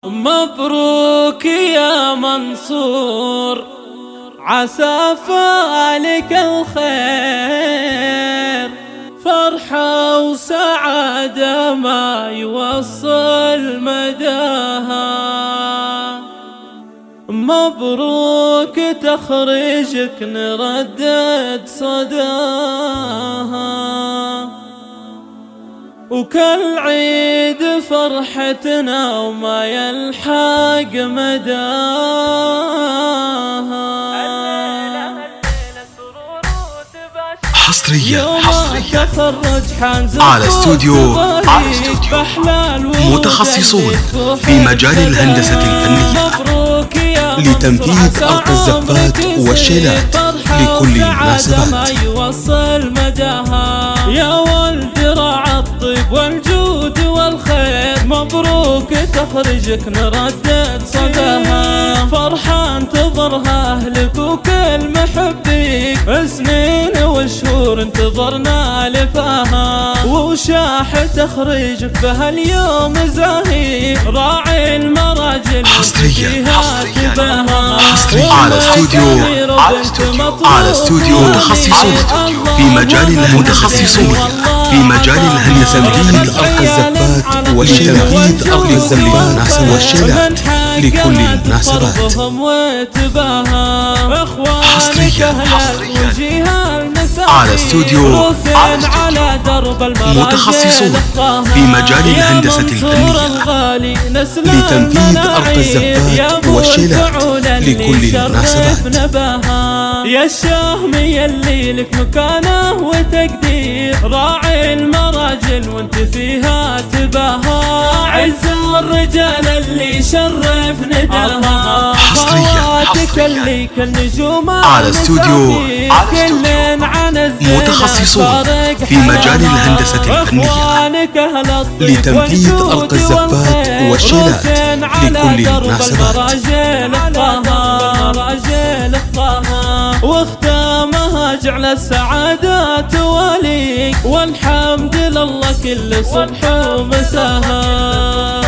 مبروك يا منصور، عسى فالك الخير، فرحة وسعادة ما يوصل مداها. مبروك تخرجك نردد صداها، وكل عيد فرحتنا وما يلحق مداها. حصريا على استوديو متخصصون في مجال الهندسة الفنية لتنفيذ أرق الزفات والشيلات لكل المناسبات. يا ولد راعى الطيب والجود والخير، مبروك تخرجك نردد صداها. فرحة انتظرها أهلك وكل محبيك، سنين وشهور انتظرنا لفاها، وشاح تخرجك بهاليوم زاهي، راعي المراجل حصريا على استوديو متخصصون في مجال الهندسة تنفيذ أرق الزفات والشيلات لكل المناسبات. حصريا على استوديو متخصصون في مجال الهندسة الفنية لتنفيذ أرق الزفات والشيلات لكل المناسبات. يا الشاهمي اللي لك مكانه وتقدير، راعي المراجل وانت فيها تباها، عز الرجال اللي شرف نداها، خواتك اللي كالنجوم على استوديو متخصصون في مجال الهندسة الفنية لتنفيذ أرق الزفات والشيلات لكل المناسبات. واختامها جعل السعادات وليك، والحمد لله كل صبح ومساها.